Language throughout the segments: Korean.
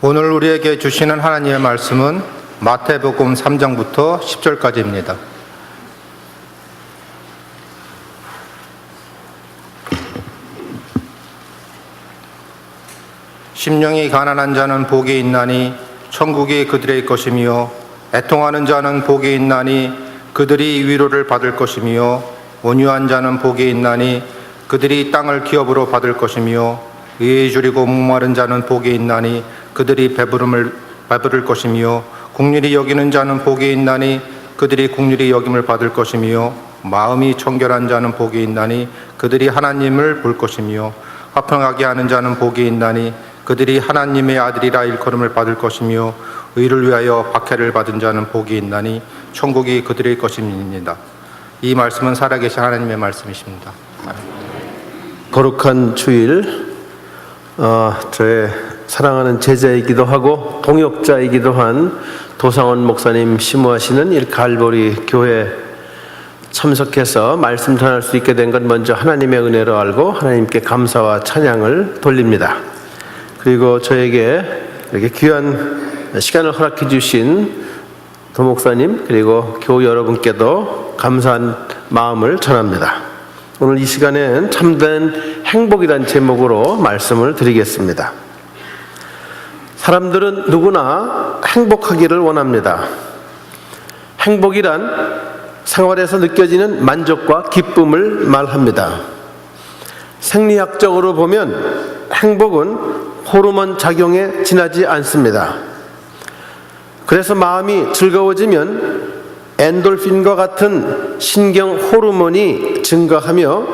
오늘 우리에게 주시는 하나님의 말씀은 마태복음 3장부터 10절까지입니다. 심령이 가난한 자는 복이 있나니 천국이 그들의 것이며, 애통하는 자는 복이 있나니 그들이 위로를 받을 것이며, 온유한 자는 복이 있나니 그들이 땅을 기업으로 받을 것이며, 의에 줄이고 목마른 자는 복이 있나니 그들이 배부를 것이며, 긍휼히 여기는 자는 복이 있나니 그들이 긍휼히 여김을 받을 것이며, 마음이 청결한 자는 복이 있나니 그들이 하나님을 볼 것이며, 화평하게 하는 자는 복이 있나니 그들이 하나님의 아들이라 일컬음을 받을 것이며, 의를 위하여 박해를 받은 자는 복이 있나니 천국이 그들의 것입니다. 이 말씀은 살아계신 하나님의 말씀이십니다. 거룩한 주일, 저의 사랑하는 제자이기도 하고 동역자이기도 한 도상원 목사님 심우하시는 이 갈보리 교회 참석해서 말씀 전할 수 있게 된 것 먼저 하나님의 은혜로 알고 하나님께 감사와 찬양을 돌립니다. 그리고 저에게 이렇게 귀한 시간을 허락해 주신 도 목사님 그리고 교우 여러분께도 감사한 마음을 전합니다. 오늘 이 시간엔 참된 행복이란 제목으로 말씀을 드리겠습니다. 사람들은 누구나 행복하기를 원합니다. 행복이란 생활에서 느껴지는 만족과 기쁨을 말합니다. 생리학적으로 보면 행복은 호르몬 작용에 지나지 않습니다. 그래서 마음이 즐거워지면 엔돌핀과 같은 신경 호르몬이 증가하며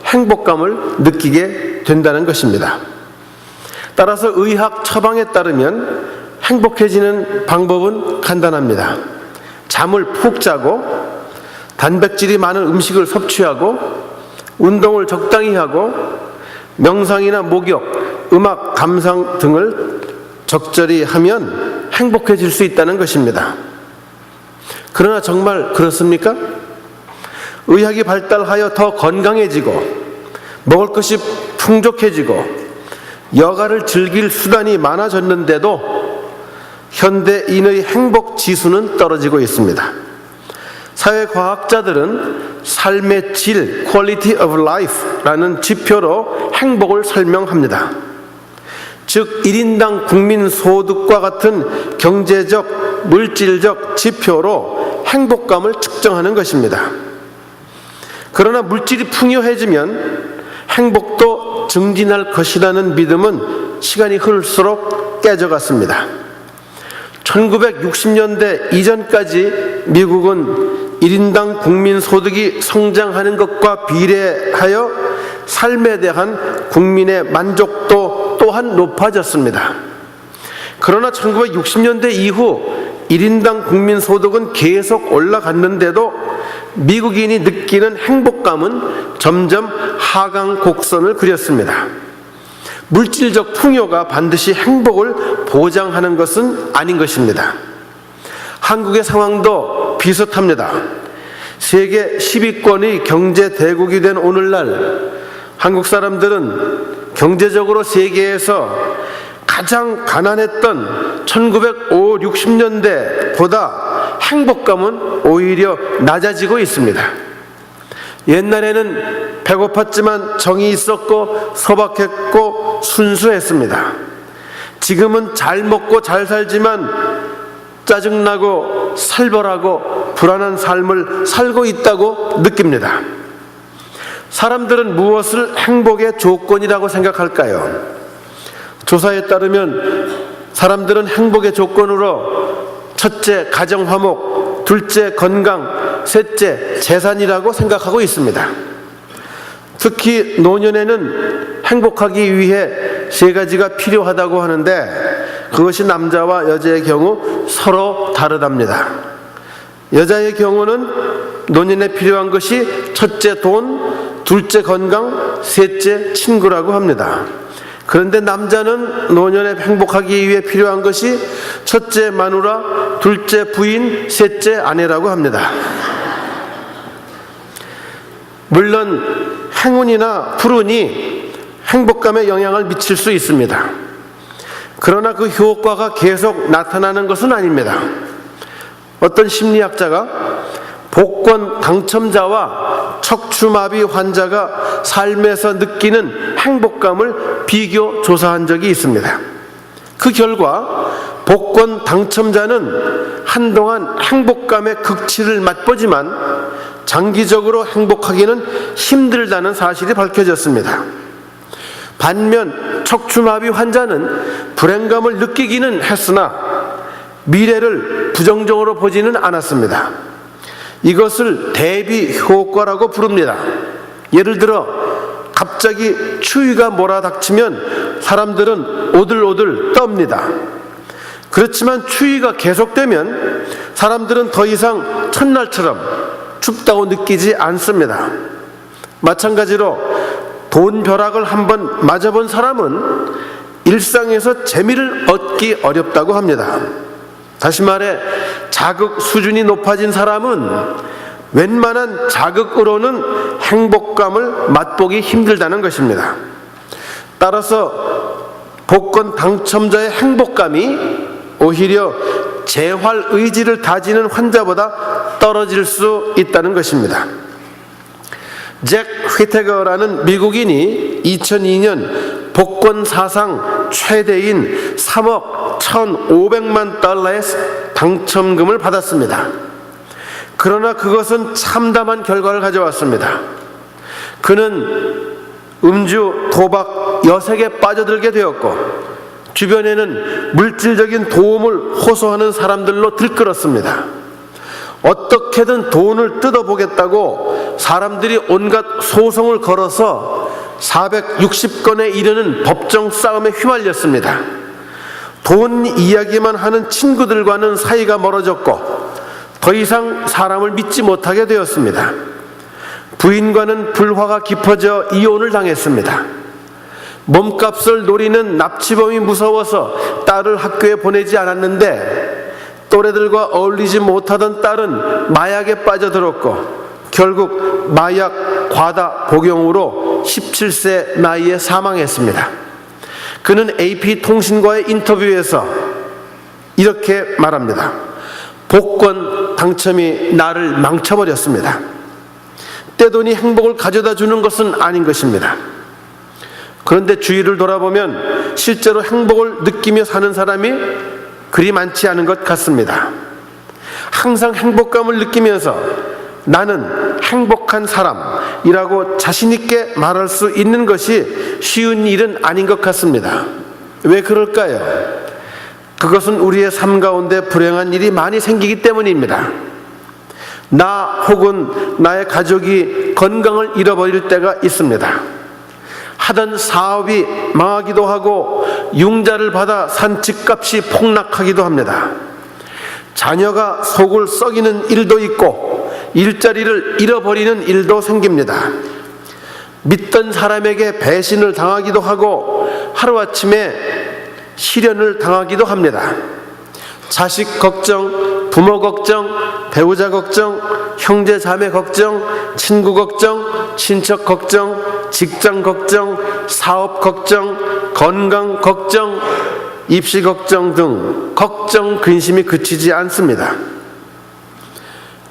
행복감을 느끼게 된다는 것입니다. 따라서 의학 처방에 따르면 행복해지는 방법은 간단합니다. 잠을 푹 자고 단백질이 많은 음식을 섭취하고 운동을 적당히 하고 명상이나 목욕, 음악 감상 등을 적절히 하면 행복해질 수 있다는 것입니다. 그러나 정말 그렇습니까? 의학이 발달하여 더 건강해지고 먹을 것이 풍족해지고 여가를 즐길 수단이 많아졌는데도 현대인의 행복 지수는 떨어지고 있습니다. 사회과학자들은 삶의 질, quality of life라는 지표로 행복을 설명합니다. 즉 1인당 국민소득과 같은 경제적, 물질적 지표로 행복감을 측정하는 것입니다. 그러나 물질이 풍요해지면 행복도 증진할 것이라는 믿음은 시간이 흐를수록 깨져갔습니다. 1960년대 이전까지 미국은 1인당 국민소득이 성장하는 것과 비례하여 삶에 대한 국민의 만족도 또한 높아졌습니다. 그러나 1960년대 이후 1인당 국민소득은 계속 올라갔는데도 미국인이 느끼는 행복감은 점점 하강 곡선을 그렸습니다. 물질적 풍요가 반드시 행복을 보장하는 것은 아닌 것입니다. 한국의 상황도 비슷합니다. 세계 10위권의 경제 대국이 된 오늘날 한국 사람들은 경제적으로 세계에서 가장 가난했던 1950~60년대보다 행복감은 오히려 낮아지고 있습니다. 옛날에는 배고팠지만 정이 있었고 소박했고 순수했습니다. 지금은 잘 먹고 잘 살지만 짜증나고 살벌하고 불안한 삶을 살고 있다고 느낍니다. 사람들은 무엇을 행복의 조건이라고 생각할까요? 조사에 따르면 사람들은 행복의 조건으로 첫째 가정 화목, 둘째 건강, 셋째 재산이라고 생각하고 있습니다. 특히 노년에는 행복하기 위해 세 가지가 필요하다고 하는데 그것이 남자와 여자의 경우 서로 다르답니다. 여자의 경우는 노년에 필요한 것이 첫째 돈, 둘째 건강, 셋째 친구라고 합니다. 그런데 남자는 노년에 행복하기 위해 필요한 것이 첫째 마누라, 둘째 부인, 셋째 아내라고 합니다. 물론 행운이나 불운이 행복감에 영향을 미칠 수 있습니다. 그러나 그 효과가 계속 나타나는 것은 아닙니다. 어떤 심리학자가 복권 당첨자와 척추마비 환자가 삶에서 느끼는 행복감을 비교 조사한 적이 있습니다. 그 결과 복권 당첨자는 한동안 행복감의 극치를 맛보지만 장기적으로 행복하기는 힘들다는 사실이 밝혀졌습니다. 반면 척추마비 환자는 불행감을 느끼기는 했으나 미래를 부정적으로 보지는 않았습니다. 이것을 대비 효과라고 부릅니다. 예를 들어 갑자기 추위가 몰아닥치면 사람들은 오들오들 떱니다. 그렇지만 추위가 계속되면 사람들은 더 이상 첫날처럼 춥다고 느끼지 않습니다. 마찬가지로 돈 벼락을 한번 맞아본 사람은 일상에서 재미를 얻기 어렵다고 합니다. 다시 말해 자극 수준이 높아진 사람은 웬만한 자극으로는 행복감을 맛보기 힘들다는 것입니다. 따라서 복권 당첨자의 행복감이 오히려 재활 의지를 다지는 환자보다 떨어질 수 있다는 것입니다. 잭 휘테거라는 미국인이 2002년 복권 사상 최대인 3억 1,500만 달러의 당첨금을 받았습니다. 그러나 그것은 참담한 결과를 가져왔습니다. 그는 음주, 도박, 여색에 빠져들게 되었고 주변에는 물질적인 도움을 호소하는 사람들로 들끓었습니다. 어떻게든 돈을 뜯어보겠다고 사람들이 온갖 소송을 걸어서 460건에 이르는 법정 싸움에 휘말렸습니다. 돈 이야기만 하는 친구들과는 사이가 멀어졌고 더 이상 사람을 믿지 못하게 되었습니다. 부인과는 불화가 깊어져 이혼을 당했습니다. 몸값을 노리는 납치범이 무서워서 딸을 학교에 보내지 않았는데 또래들과 어울리지 못하던 딸은 마약에 빠져들었고 결국 마약 과다 복용으로 17세 나이에 사망했습니다. 그는 AP통신과의 인터뷰에서 이렇게 말합니다. 복권 당첨이 나를 망쳐버렸습니다. 떼돈이 행복을 가져다 주는 것은 아닌 것입니다. 그런데 주위를 돌아보면 실제로 행복을 느끼며 사는 사람이 그리 많지 않은 것 같습니다. 항상 행복감을 느끼면서 나는 행복한 사람이라고 자신 있게 말할 수 있는 것이 쉬운 일은 아닌 것 같습니다. 왜 그럴까요? 그것은 우리의 삶 가운데 불행한 일이 많이 생기기 때문입니다. 나 혹은 나의 가족이 건강을 잃어버릴 때가 있습니다. 하던 사업이 망하기도 하고 융자를 받아 산 집값이 폭락하기도 합니다. 자녀가 속을 썩이는 일도 있고 일자리를 잃어버리는 일도 생깁니다. 믿던 사람에게 배신을 당하기도 하고 하루아침에 실연을 당하기도 합니다. 자식 걱정, 부모 걱정, 배우자 걱정, 형제 자매 걱정, 친구 걱정, 친척 걱정, 직장 걱정, 사업 걱정, 건강 걱정, 입시 걱정 등 걱정, 근심이 그치지 않습니다.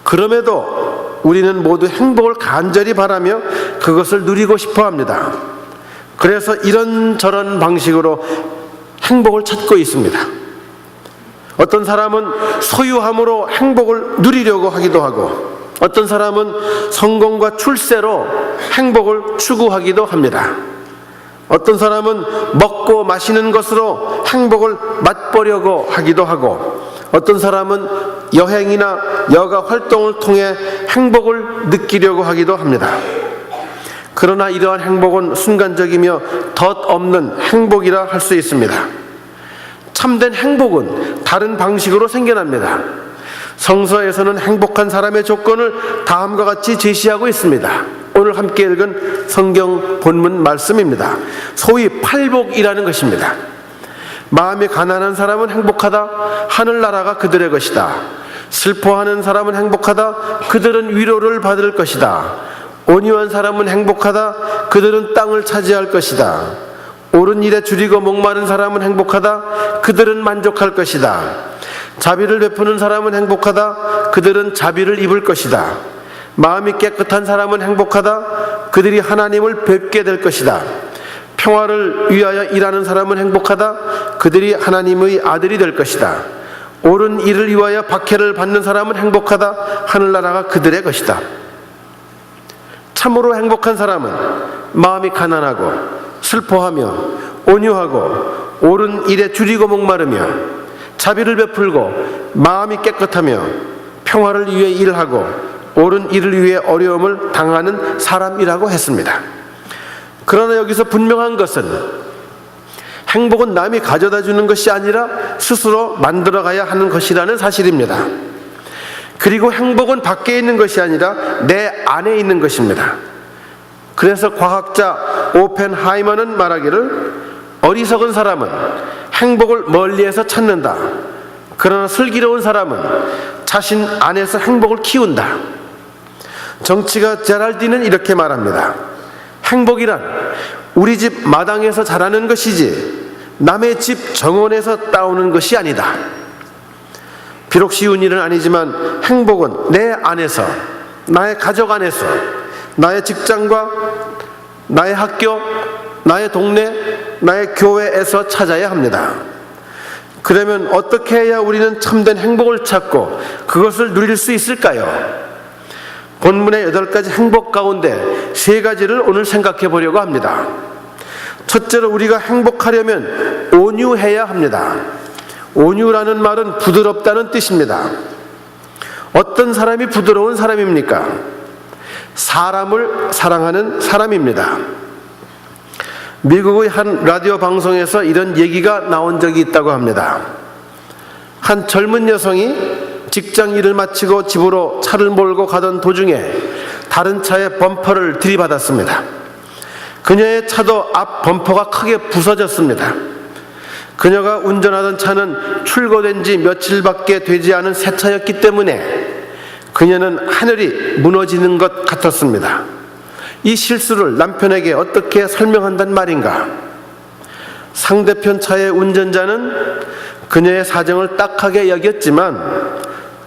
그럼에도 우리는 모두 행복을 간절히 바라며 그것을 누리고 싶어 합니다. 그래서 이런저런 방식으로 행복을 찾고 있습니다. 어떤 사람은 소유함으로 행복을 누리려고 하기도 하고 어떤 사람은 성공과 출세로 행복을 추구하기도 합니다. 어떤 사람은 먹고 마시는 것으로 행복을 맛보려고 하기도 하고 어떤 사람은 여행이나 여가 활동을 통해 행복을 느끼려고 하기도 합니다. 그러나 이러한 행복은 순간적이며 덧없는 행복이라 할 수 있습니다. 참된 행복은 다른 방식으로 생겨납니다. 성서에서는 행복한 사람의 조건을 다음과 같이 제시하고 있습니다. 오늘 함께 읽은 성경 본문 말씀입니다. 소위 팔복이라는 것입니다. 마음이 가난한 사람은 행복하다. 하늘나라가 그들의 것이다. 슬퍼하는 사람은 행복하다. 그들은 위로를 받을 것이다. 온유한 사람은 행복하다. 그들은 땅을 차지할 것이다. 옳은 일에 줄이고 목마른 사람은 행복하다. 그들은 만족할 것이다. 자비를 베푸는 사람은 행복하다. 그들은 자비를 입을 것이다. 마음이 깨끗한 사람은 행복하다. 그들이 하나님을 뵙게 될 것이다. 평화를 위하여 일하는 사람은 행복하다. 그들이 하나님의 아들이 될 것이다. 옳은 일을 위하여 박해를 받는 사람은 행복하다. 하늘나라가 그들의 것이다. 참으로 행복한 사람은 마음이 가난하고 슬퍼하며 온유하고 옳은 일에 줄이고 목마르며 자비를 베풀고 마음이 깨끗하며 평화를 위해 일하고 옳은 일을 위해 어려움을 당하는 사람이라고 했습니다. 그러나 여기서 분명한 것은 행복은 남이 가져다 주는 것이 아니라 스스로 만들어가야 하는 것이라는 사실입니다. 그리고 행복은 밖에 있는 것이 아니라 내 안에 있는 것입니다. 그래서 과학자 오펜하이머는 말하기를 어리석은 사람은 행복을 멀리에서 찾는다. 그러나 슬기로운 사람은 자신 안에서 행복을 키운다. 정치가 제랄디는 이렇게 말합니다. 행복이란 우리 집 마당에서 자라는 것이지 남의 집 정원에서 따오는 것이 아니다. 비록 쉬운 일은 아니지만 행복은 내 안에서, 나의 가족 안에서, 나의 직장과 나의 학교, 나의 동네, 나의 교회에서 찾아야 합니다. 그러면 어떻게 해야 우리는 참된 행복을 찾고 그것을 누릴 수 있을까요? 본문의 8가지 행복 가운데 3가지를 오늘 생각해 보려고 합니다. 첫째로 우리가 행복하려면 온유해야 합니다. 온유라는 말은 부드럽다는 뜻입니다. 어떤 사람이 부드러운 사람입니까? 사람을 사랑하는 사람입니다. 미국의 한 라디오 방송에서 이런 얘기가 나온 적이 있다고 합니다. 한 젊은 여성이 직장 일을 마치고 집으로 차를 몰고 가던 도중에 다른 차의 범퍼를 들이받았습니다. 그녀의 차도 앞 범퍼가 크게 부서졌습니다. 그녀가 운전하던 차는 출고된 지 며칠밖에 되지 않은 새 차였기 때문에 그녀는 하늘이 무너지는 것 같았습니다. 이 실수를 남편에게 어떻게 설명한단 말인가? 상대편 차의 운전자는 그녀의 사정을 딱하게 여겼지만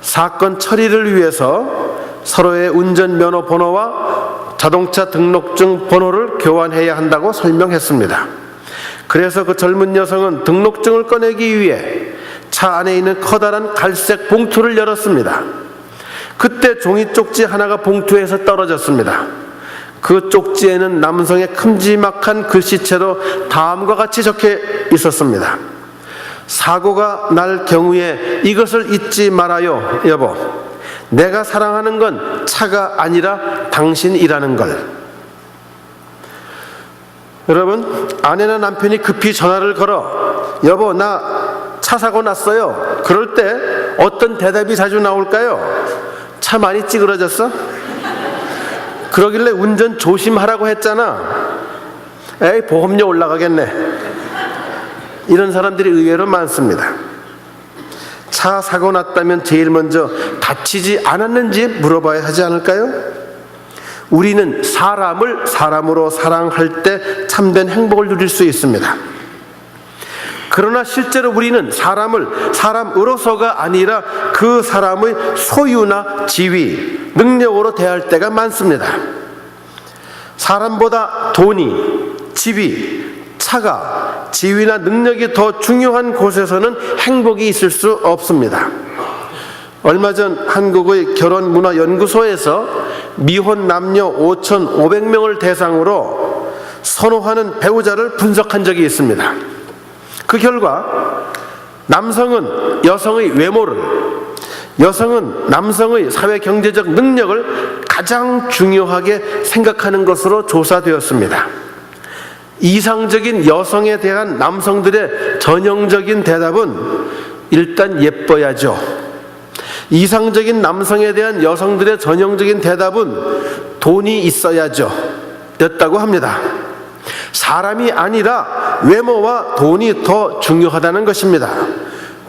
사건 처리를 위해서 서로의 운전면허 번호와 자동차 등록증 번호를 교환해야 한다고 설명했습니다. 그래서 그 젊은 여성은 등록증을 꺼내기 위해 차 안에 있는 커다란 갈색 봉투를 열었습니다. 그때 종이 쪽지 하나가 봉투에서 떨어졌습니다. 그 쪽지에는 남성의 큼지막한 글씨체로 다음과 같이 적혀 있었습니다. 사고가 날 경우에 이것을 잊지 말아요, 여보. 내가 사랑하는 건 차가 아니라 당신이라는 걸. 여러분, 아내나 남편이 급히 전화를 걸어 여보, 나 차 사고 났어요. 그럴 때 어떤 대답이 자주 나올까요? 차 많이 찌그러졌어? 그러길래 운전 조심하라고 했잖아. 에이, 보험료 올라가겠네. 이런 사람들이 의외로 많습니다. 차 사고 났다면 제일 먼저 다치지 않았는지 물어봐야 하지 않을까요? 우리는 사람을 사람으로 사랑할 때 참된 행복을 누릴 수 있습니다. 그러나 실제로 우리는 사람을 사람으로서가 아니라 그 사람의 소유나 지위, 능력으로 대할 때가 많습니다. 사람보다 돈이, 집이, 차가, 지위나 능력이 더 중요한 곳에서는 행복이 있을 수 없습니다. 얼마 전 한국의 결혼문화연구소에서 미혼 남녀 5,500명을 대상으로 선호하는 배우자를 분석한 적이 있습니다. 그 결과 남성은 여성의 외모를, 여성은 남성의 사회 경제적 능력을 가장 중요하게 생각하는 것으로 조사되었습니다. 이상적인 여성에 대한 남성들의 전형적인 대답은 일단 예뻐야죠. 이상적인 남성에 대한 여성들의 전형적인 대답은 돈이 있어야죠 였다고 합니다. 사람이 아니라 외모와 돈이 더 중요하다는 것입니다.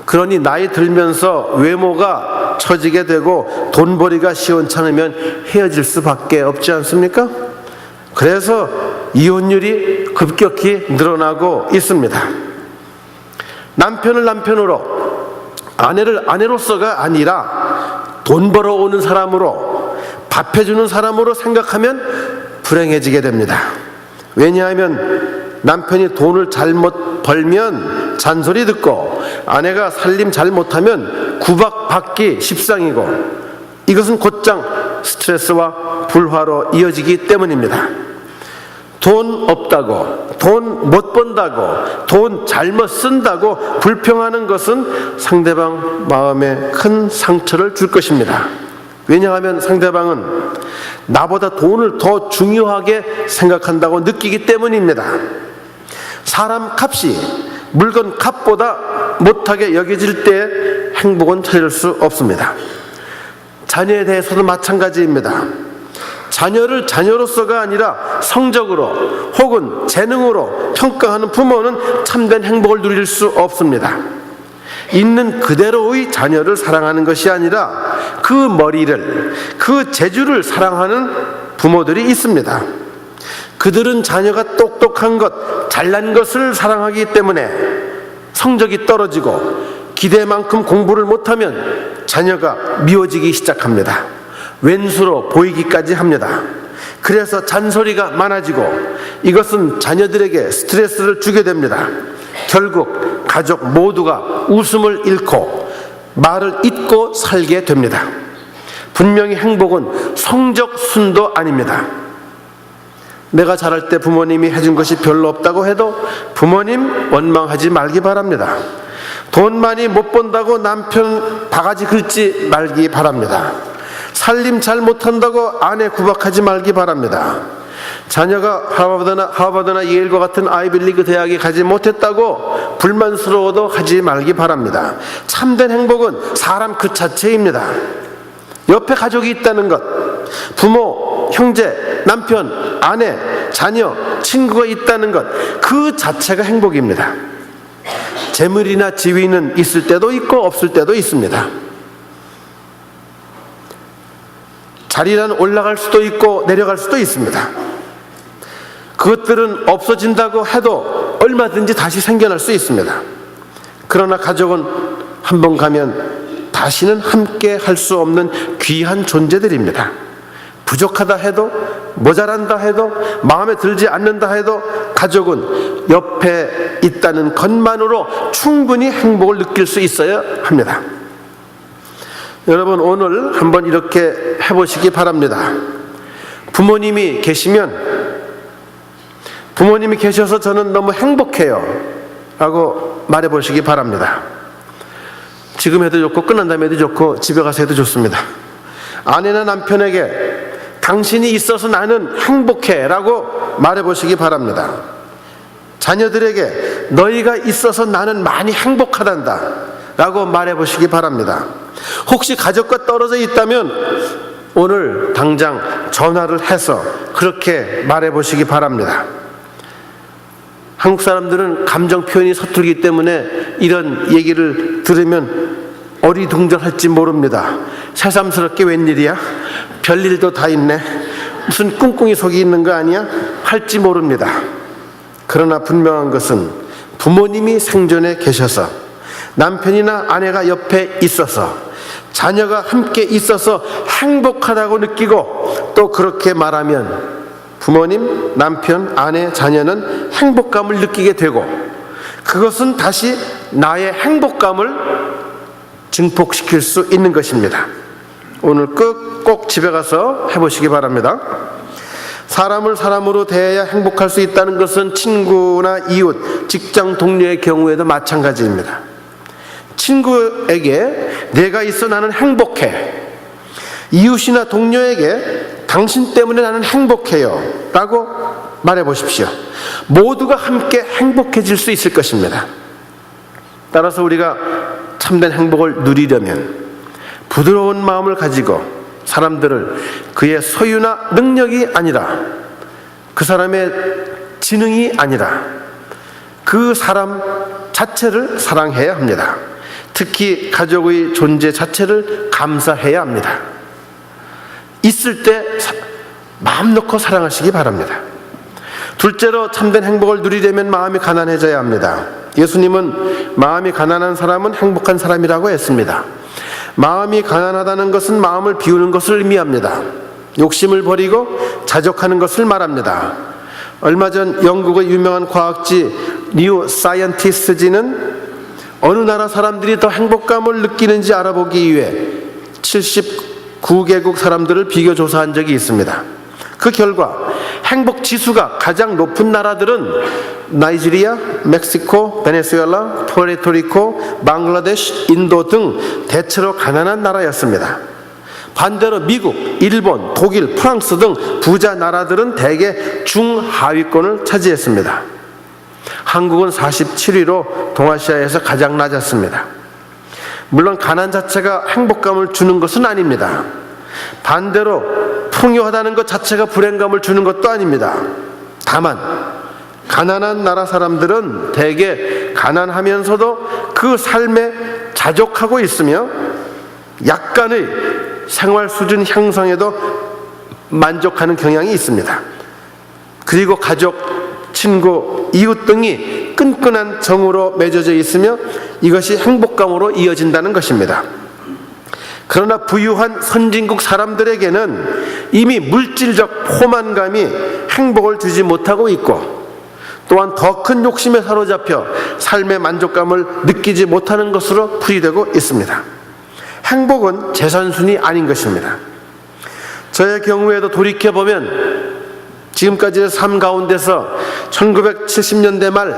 그러니 나이 들면서 외모가 처지게 되고 돈벌이가 시원찮으면 헤어질 수밖에 없지 않습니까? 그래서 이혼율이 급격히 늘어나고 있습니다. 남편을 남편으로, 아내를 아내로서가 아니라 돈 벌어오는 사람으로, 밥해주는 사람으로 생각하면 불행해지게 됩니다. 왜냐하면 남편이 돈을 잘못 벌면 잔소리 듣고 아내가 살림 잘 못하면 구박받기 십상이고, 이것은 곧장 스트레스와 불화로 이어지기 때문입니다. 돈 없다고, 돈 못 번다고, 돈 잘못 쓴다고 불평하는 것은 상대방 마음에 큰 상처를 줄 것입니다. 왜냐하면 상대방은 나보다 돈을 더 중요하게 생각한다고 느끼기 때문입니다. 사람 값이 물건 값보다 못하게 여겨질 때 행복은 찾을 수 없습니다. 자녀에 대해서도 마찬가지입니다. 자녀를 자녀로서가 아니라 성적으로 혹은 재능으로 평가하는 부모는 참된 행복을 누릴 수 없습니다. 있는 그대로의 자녀를 사랑하는 것이 아니라 그 머리를, 그 재주를 사랑하는 부모들이 있습니다. 그들은 자녀가 똑똑한 것, 잘난 것을 사랑하기 때문에 성적이 떨어지고 기대만큼 공부를 못하면 자녀가 미워지기 시작합니다. 왼수로 보이기까지 합니다. 그래서 잔소리가 많아지고 이것은 자녀들에게 스트레스를 주게 됩니다. 결국 가족 모두가 웃음을 잃고 말을 잊고 살게 됩니다. 분명히 행복은 성적 순도 아닙니다. 내가 자랄 때 부모님이 해준 것이 별로 없다고 해도 부모님 원망하지 말기 바랍니다. 돈 많이 못 번다고 남편 바가지 긁지 말기 바랍니다. 살림 잘 못한다고 아내 구박하지 말기 바랍니다. 자녀가 하버드나 예일과 같은 아이빌리그 대학에 가지 못했다고 불만스러워도 하지 말기 바랍니다. 참된 행복은 사람 그 자체입니다. 옆에 가족이 있다는 것, 부모, 형제, 남편, 아내, 자녀, 친구가 있다는 것, 그 자체가 행복입니다. 재물이나 지위는 있을 때도 있고 없을 때도 있습니다. 자리는 올라갈 수도 있고 내려갈 수도 있습니다. 그것들은 없어진다고 해도 얼마든지 다시 생겨날 수 있습니다. 그러나 가족은 한번 가면 다시는 함께 할 수 없는 귀한 존재들입니다. 부족하다 해도, 모자란다 해도, 마음에 들지 않는다 해도 가족은 옆에 있다는 것만으로 충분히 행복을 느낄 수 있어야 합니다. 여러분, 오늘 한번 이렇게 해보시기 바랍니다. 부모님이 계셔서 저는 너무 행복해요 라고 말해보시기 바랍니다. 지금 해도 좋고 끝난 다음에 해도 좋고 집에 가서 해도 좋습니다. 아내나 남편에게 당신이 있어서 나는 행복해 라고 말해보시기 바랍니다. 자녀들에게 너희가 있어서 나는 많이 행복하단다 라고 말해보시기 바랍니다. 혹시 가족과 떨어져 있다면 오늘 당장 전화를 해서 그렇게 말해보시기 바랍니다. 한국 사람들은 감정 표현이 서툴기 때문에 이런 얘기를 들으면 어리둥절할지 모릅니다. 새삼스럽게 웬일이야? 별일도 다 있네. 무슨 꿍꿍이 속이 있는 거 아니야? 할지 모릅니다. 그러나 분명한 것은 부모님이 생존에 계셔서, 남편이나 아내가 옆에 있어서, 자녀가 함께 있어서 행복하다고 느끼고 또 그렇게 말하면 부모님, 남편, 아내, 자녀는 행복감을 느끼게 되고 그것은 다시 나의 행복감을 증폭시킬 수 있는 것입니다. 오늘 꼭 집에 가서 해보시기 바랍니다. 사람을 사람으로 대해야 행복할 수 있다는 것은 친구나 이웃, 직장 동료의 경우에도 마찬가지입니다. 친구에게 내가 있어 나는 행복해, 이웃이나 동료에게 당신 때문에 나는 행복해요 라고 말해보십시오. 모두가 함께 행복해질 수 있을 것입니다. 따라서 우리가 참된 행복을 누리려면 부드러운 마음을 가지고 사람들을 그의 소유나 능력이 아니라, 그 사람의 지능이 아니라 그 사람 자체를 사랑해야 합니다. 특히 가족의 존재 자체를 감사해야 합니다. 있을 때 마음 놓고 사랑하시기 바랍니다. 둘째로 참된 행복을 누리려면 마음이 가난해져야 합니다. 예수님은 마음이 가난한 사람은 행복한 사람이라고 했습니다. 마음이 가난하다는 것은 마음을 비우는 것을 의미합니다. 욕심을 버리고 자족하는 것을 말합니다. 얼마 전 영국의 유명한 과학지 뉴 사이언티스트지는 어느 나라 사람들이 더 행복감을 느끼는지 알아보기 위해 79개국 사람들을 비교 조사한 적이 있습니다. 그 결과 행복 지수가 가장 높은 나라들은 나이지리아, 멕시코, 베네수엘라, 푸에르토리코, 방글라데시, 인도 등 대체로 가난한 나라였습니다. 반대로 미국, 일본, 독일, 프랑스 등 부자 나라들은 대개 중하위권을 차지했습니다. 한국은 47위로 동아시아에서 가장 낮았습니다. 물론 가난 자체가 행복감을 주는 것은 아닙니다. 반대로 풍요하다는 것 자체가 불행감을 주는 것도 아닙니다. 다만 가난한 나라 사람들은 대개 가난하면서도 그 삶에 자족하고 있으며 약간의 생활 수준 향상에도 만족하는 경향이 있습니다. 그리고 가족, 친구, 이웃 등이 끈끈한 정으로 맺어져 있으며 이것이 행복감으로 이어진다는 것입니다. 그러나 부유한 선진국 사람들에게는 이미 물질적 포만감이 행복을 주지 못하고 있고 또한 더 큰 욕심에 사로잡혀 삶의 만족감을 느끼지 못하는 것으로 풀이되고 있습니다. 행복은 재산순이 아닌 것입니다. 저의 경우에도 돌이켜보면 지금까지의 삶 가운데서 1970년대 말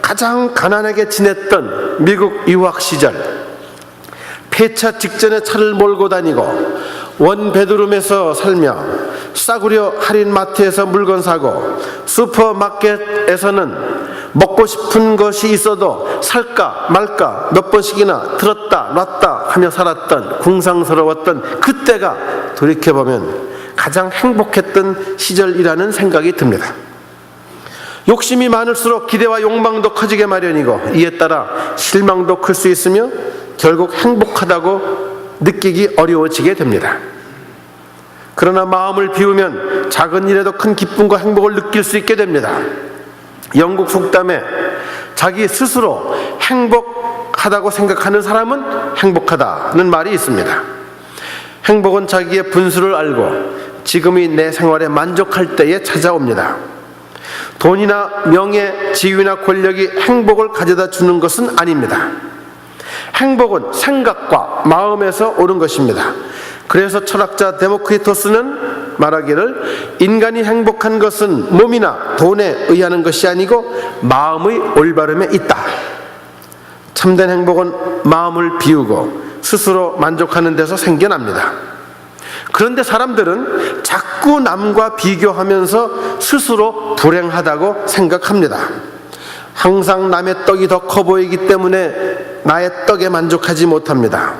가장 가난하게 지냈던 미국 유학 시절, 폐차 직전에 차를 몰고 다니고 원베드룸에서 살며 싸구려 할인마트에서 물건 사고 슈퍼마켓에서는 먹고 싶은 것이 있어도 살까 말까 몇 번씩이나 들었다 놨다 하며 살았던 궁상스러웠던 그때가 돌이켜보면 가장 행복했던 시절이라는 생각이 듭니다. 욕심이 많을수록 기대와 욕망도 커지게 마련이고 이에 따라 실망도 클 수 있으며 결국 행복하다고 느끼기 어려워지게 됩니다. 그러나 마음을 비우면 작은 일에도 큰 기쁨과 행복을 느낄 수 있게 됩니다. 영국 속담에 자기 스스로 행복하다고 생각하는 사람은 행복하다는 말이 있습니다. 행복은 자기의 분수를 알고 지금의 내 생활에 만족할 때에 찾아옵니다. 돈이나 명예, 지위나 권력이 행복을 가져다 주는 것은 아닙니다. 행복은 생각과 마음에서 오는 것입니다. 그래서 철학자 데모크리토스는 말하기를 인간이 행복한 것은 몸이나 돈에 의하는 것이 아니고 마음의 올바름에 있다. 참된 행복은 마음을 비우고 스스로 만족하는 데서 생겨납니다. 그런데 사람들은 자꾸 남과 비교하면서 스스로 불행하다고 생각합니다. 항상 남의 떡이 더 커 보이기 때문에 나의 떡에 만족하지 못합니다.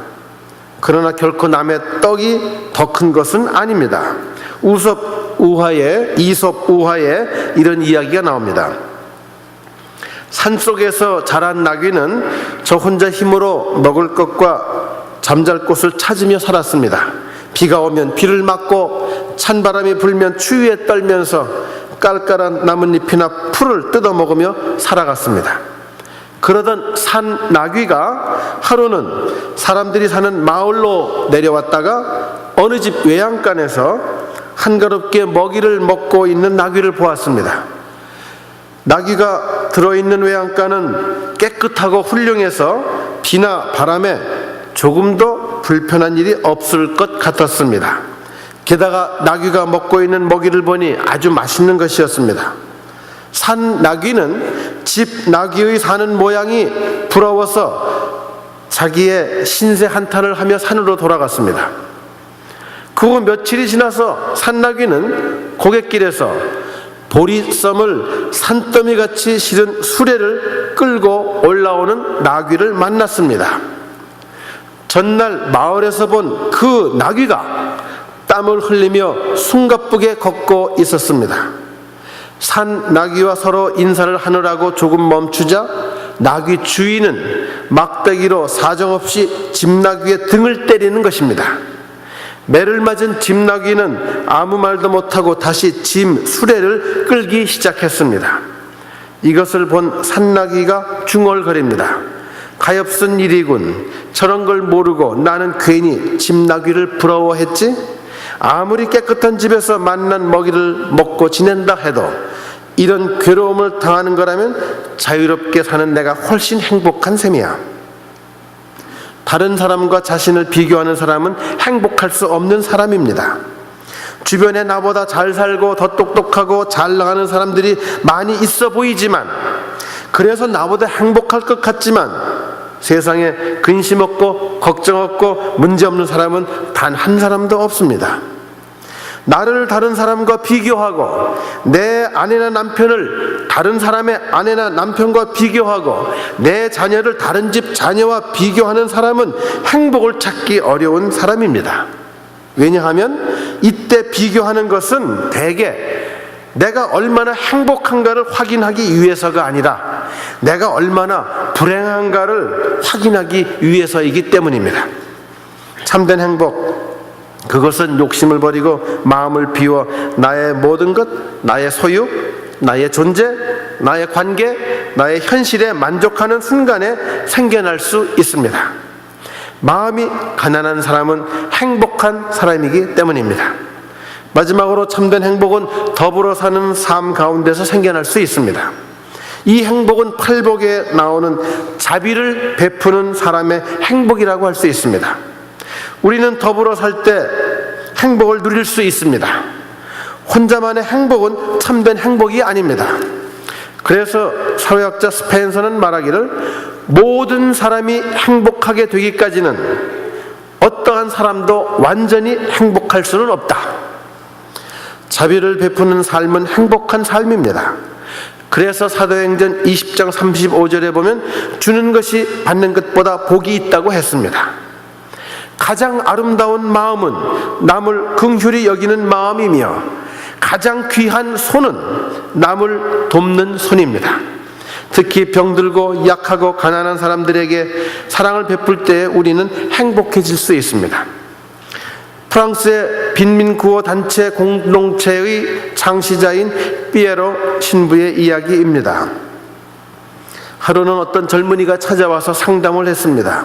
그러나 결코 남의 떡이 더 큰 것은 아닙니다. 이솝 우화에 이런 이야기가 나옵니다. 산속에서 자란 나귀는 저 혼자 힘으로 먹을 것과 잠잘 곳을 찾으며 살았습니다. 비가 오면 비를 맞고 찬바람이 불면 추위에 떨면서 깔깔한 나뭇잎이나 풀을 뜯어먹으며 살아갔습니다. 그러던 산 나귀가 하루는 사람들이 사는 마을로 내려왔다가 어느 집 외양간에서 한가롭게 먹이를 먹고 있는 나귀를 보았습니다. 나귀가 들어있는 외양간은 깨끗하고 훌륭해서 비나 바람에 조금도 불편한 일이 없을 것 같았습니다. 게다가 나귀가 먹고 있는 먹이를 보니 아주 맛있는 것이었습니다. 산 나귀는 집 나귀의 사는 모양이 부러워서 자기의 신세 한탄을 하며 산으로 돌아갔습니다. 그 후 며칠이 지나서 산 나귀는 고갯길에서 보리썸을 산더미같이 실은 수레를 끌고 올라오는 나귀를 만났습니다. 전날 마을에서 본 그 나귀가 땀을 흘리며 숨가쁘게 걷고 있었습니다. 산 나귀와 서로 인사를 하느라고 조금 멈추자 나귀 주인은 막대기로 사정없이 집 나귀의 등을 때리는 것입니다. 매를 맞은 짐나귀는 아무 말도 못하고 다시 짐 수레를 끌기 시작했습니다. 이것을 본 산나귀가 중얼거립니다. 가엾은 일이군. 저런 걸 모르고 나는 괜히 짐나귀를 부러워했지? 아무리 깨끗한 집에서 만난 먹이를 먹고 지낸다 해도 이런 괴로움을 당하는 거라면 자유롭게 사는 내가 훨씬 행복한 셈이야. 다른 사람과 자신을 비교하는 사람은 행복할 수 없는 사람입니다. 주변에 나보다 잘 살고 더 똑똑하고 잘 나가는 사람들이 많이 있어 보이지만, 그래서 나보다 행복할 것 같지만 세상에 근심 없고 걱정 없고 문제 없는 사람은 단 한 사람도 없습니다. 나를 다른 사람과 비교하고 내 아내나 남편을 다른 사람의 아내나 남편과 비교하고 내 자녀를 다른 집 자녀와 비교하는 사람은 행복을 찾기 어려운 사람입니다. 왜냐하면 이때 비교하는 것은 대개 내가 얼마나 행복한가를 확인하기 위해서가 아니라 내가 얼마나 불행한가를 확인하기 위해서이기 때문입니다. 참된 행복, 그것은 욕심을 버리고 마음을 비워 나의 모든 것, 나의 소유, 나의 존재, 나의 관계, 나의 현실에 만족하는 순간에 생겨날 수 있습니다. 마음이 가난한 사람은 행복한 사람이기 때문입니다. 마지막으로 참된 행복은 더불어 사는 삶 가운데서 생겨날 수 있습니다. 이 행복은 팔복에 나오는 자비를 베푸는 사람의 행복이라고 할 수 있습니다. 우리는 더불어 살 때 행복을 누릴 수 있습니다. 혼자만의 행복은 참된 행복이 아닙니다. 그래서 사회학자 스펜서는 말하기를 모든 사람이 행복하게 되기까지는 어떠한 사람도 완전히 행복할 수는 없다. 자비를 베푸는 삶은 행복한 삶입니다. 그래서 사도행전 20장 35절에 보면 주는 것이 받는 것보다 복이 있다고 했습니다. 가장 아름다운 마음은 남을 긍휼히 여기는 마음이며 가장 귀한 손은 남을 돕는 손입니다. 특히 병들고 약하고 가난한 사람들에게 사랑을 베풀 때 우리는 행복해질 수 있습니다. 프랑스의 빈민구호 단체 공동체의 창시자인 피에로 신부의 이야기입니다. 하루는 어떤 젊은이가 찾아와서 상담을 했습니다.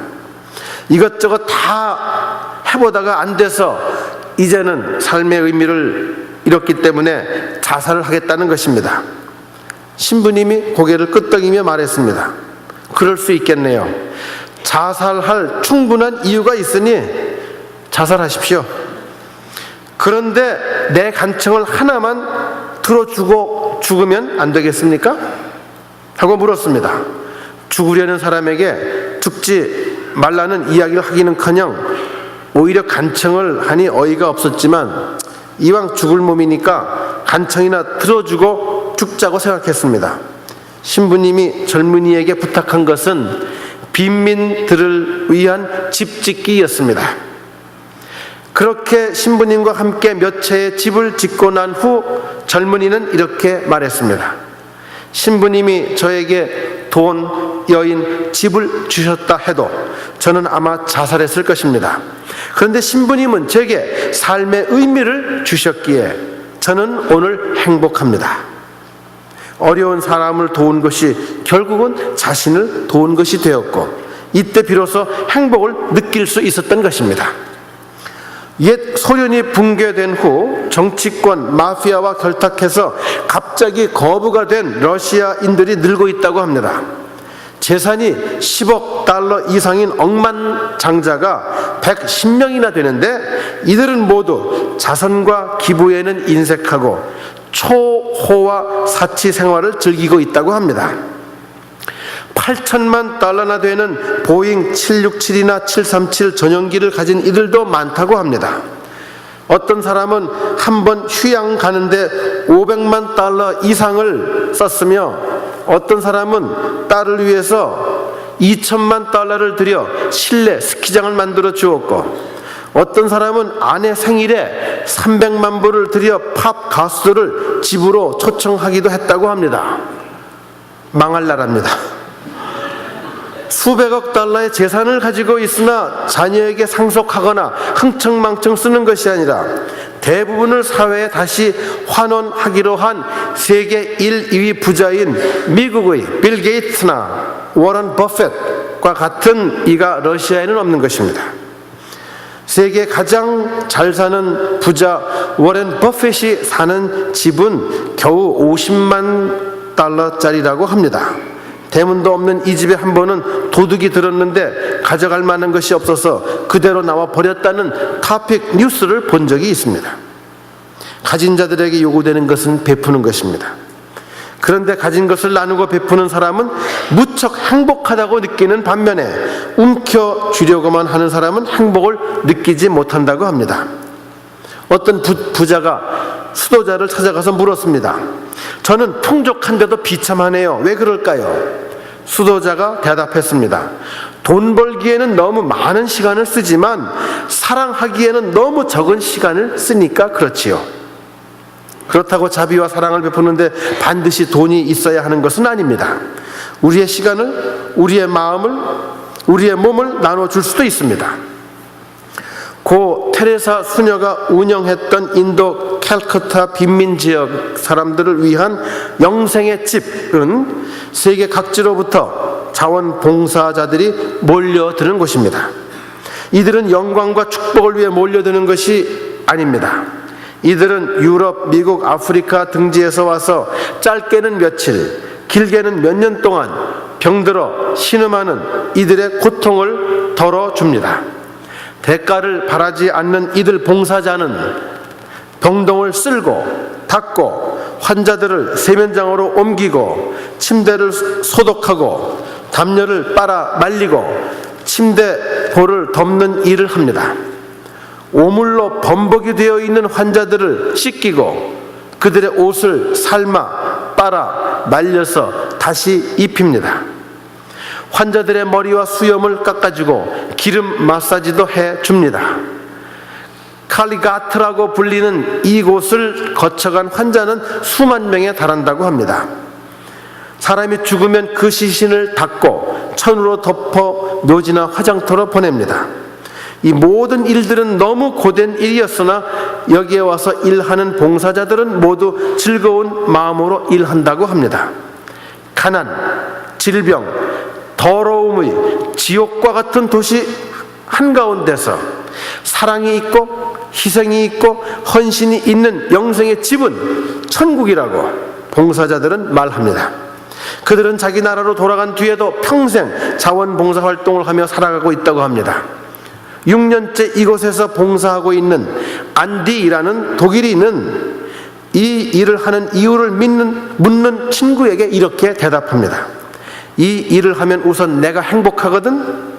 이것저것 다 해보다가 안 돼서 이제는 삶의 의미를 잃었기 때문에 자살을 하겠다는 것입니다. 신부님이 고개를 끄덕이며 말했습니다. 그럴 수 있겠네요. 자살할 충분한 이유가 있으니 자살하십시오. 그런데 내 간청을 하나만 들어주고 죽으면 안 되겠습니까? 하고 물었습니다. 죽으려는 사람에게 죽지 말라는 이야기를 하기는커녕 오히려 간청을 하니 어이가 없었지만 이왕 죽을 몸이니까 간청이나 들어주고 죽자고 생각했습니다. 신부님이 젊은이에게 부탁한 것은 빈민들을 위한 집 짓기였습니다. 그렇게 신부님과 함께 몇 채의 집을 짓고 난 후 젊은이는 이렇게 말했습니다. 신부님이 저에게 돈, 여인, 집을 주셨다 해도 저는 아마 자살했을 것입니다. 그런데 신부님은 제게 삶의 의미를 주셨기에 저는 오늘 행복합니다. 어려운 사람을 도운 것이 결국은 자신을 도운 것이 되었고 이때 비로소 행복을 느낄 수 있었던 것입니다. 옛 소련이 붕괴된 후 정치권 마피아와 결탁해서 갑자기 거부가 된 러시아인들이 늘고 있다고 합니다. 재산이 10억 달러 이상인 억만장자가 110명이나 되는데 이들은 모두 자선과 기부에는 인색하고 초호화 사치 생활을 즐기고 있다고 합니다. 8천만 달러나 되는 보잉 767이나 737 전용기를 가진 이들도 많다고 합니다. 어떤 사람은 한 번 휴양 가는데 500만 달러 이상을 썼으며 어떤 사람은 딸을 위해서 2천만 달러를 들여 실내 스키장을 만들어 주었고 어떤 사람은 아내 생일에 300만 불을 들여 팝 가수들을 집으로 초청하기도 했다고 합니다. 망할 나라입니다. 수백억 달러의 재산을 가지고 있으나 자녀에게 상속하거나 흥청망청 쓰는 것이 아니라 대부분을 사회에 다시 환원하기로 한 세계 1, 2위 부자인 미국의 빌 게이츠나 워런 버핏과 같은 이가 러시아에는 없는 것입니다. 세계 가장 잘 사는 부자 워렌 버핏이 사는 집은 겨우 50만 달러짜리라고 합니다. 대문도 없는 이 집에 한 번은 도둑이 들었는데 가져갈 만한 것이 없어서 그대로 나와 버렸다는 토픽 뉴스를 본 적이 있습니다. 가진 자들에게 요구되는 것은 베푸는 것입니다. 그런데 가진 것을 나누고 베푸는 사람은 무척 행복하다고 느끼는 반면에 움켜쥐려고만 하는 사람은 행복을 느끼지 못한다고 합니다. 어떤 부자가 수도자를 찾아가서 물었습니다. 저는 풍족한데도 비참하네요. 왜 그럴까요? 수도자가 대답했습니다. 돈 벌기에는 너무 많은 시간을 쓰지만 사랑하기에는 너무 적은 시간을 쓰니까 그렇지요. 그렇다고 자비와 사랑을 베푸는데 반드시 돈이 있어야 하는 것은 아닙니다. 우리의 시간을, 우리의 마음을, 우리의 몸을 나눠줄 수도 있습니다. 고 테레사 수녀가 운영했던 인도 캘커타 빈민지역 사람들을 위한 영생의 집은 세계 각지로부터 자원봉사자들이 몰려드는 곳입니다. 이들은 영광과 축복을 위해 몰려드는 것이 아닙니다. 이들은 유럽, 미국, 아프리카 등지에서 와서 짧게는 며칠, 길게는 몇 년 동안 병들어 신음하는 이들의 고통을 덜어줍니다. 대가를 바라지 않는 이들 봉사자는 병동을 쓸고 닦고 환자들을 세면장으로 옮기고 침대를 소독하고 담요를 빨아 말리고 침대 볼을 덮는 일을 합니다. 오물로 범벅이 되어 있는 환자들을 씻기고 그들의 옷을 삶아 빨아 말려서 다시 입힙니다. 환자들의 머리와 수염을 깎아주고 기름 마사지도 해줍니다. 칼리가트라고 불리는 이곳을 거쳐간 환자는 수만 명에 달한다고 합니다. 사람이 죽으면 그 시신을 닦고 천으로 덮어 묘지나 화장터로 보냅니다. 이 모든 일들은 너무 고된 일이었으나 여기에 와서 일하는 봉사자들은 모두 즐거운 마음으로 일한다고 합니다. 가난, 질병, 더러움의 지옥과 같은 도시 한가운데서 사랑이 있고 희생이 있고 헌신이 있는 영생의 집은 천국이라고 봉사자들은 말합니다. 그들은 자기 나라로 돌아간 뒤에도 평생 자원봉사 활동을 하며 살아가고 있다고 합니다. 6년째 이곳에서 봉사하고 있는 안디라는 독일인은 이 일을 하는 이유를 묻는 친구에게 이렇게 대답합니다. 이 일을 하면 우선 내가 행복하거든.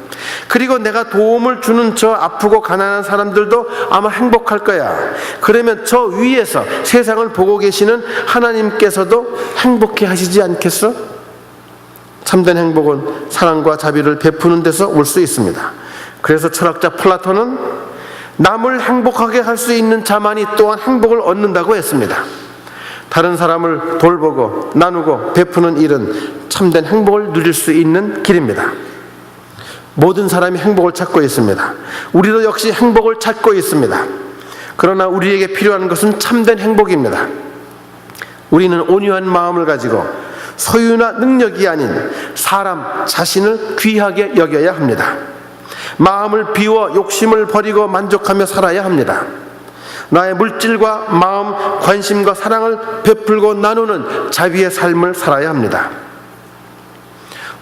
그리고 내가 도움을 주는 저 아프고 가난한 사람들도 아마 행복할 거야. 그러면 저 위에서 세상을 보고 계시는 하나님께서도 행복해 하시지 않겠어? 참된 행복은 사랑과 자비를 베푸는 데서 올 수 있습니다. 그래서 철학자 플라톤은 남을 행복하게 할 수 있는 자만이 또한 행복을 얻는다고 했습니다. 다른 사람을 돌보고 나누고 베푸는 일은 참된 행복을 누릴 수 있는 길입니다. 모든 사람이 행복을 찾고 있습니다. 우리도 역시 행복을 찾고 있습니다. 그러나 우리에게 필요한 것은 참된 행복입니다. 우리는 온유한 마음을 가지고 소유나 능력이 아닌 사람 자신을 귀하게 여겨야 합니다. 마음을 비워 욕심을 버리고 만족하며 살아야 합니다. 나의 물질과 마음, 관심과 사랑을 베풀고 나누는 자비의 삶을 살아야 합니다.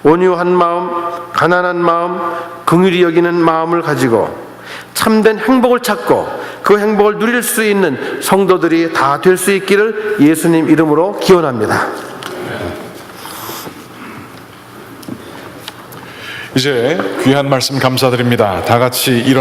온유한 마음, 가난한 마음, 긍휼히 여기는 마음을 가지고 참된 행복을 찾고 그 행복을 누릴 수 있는 성도들이 다 될 수 있기를 예수님 이름으로 기원합니다. 이제 귀한 말씀 감사드립니다. 다 같이 일어나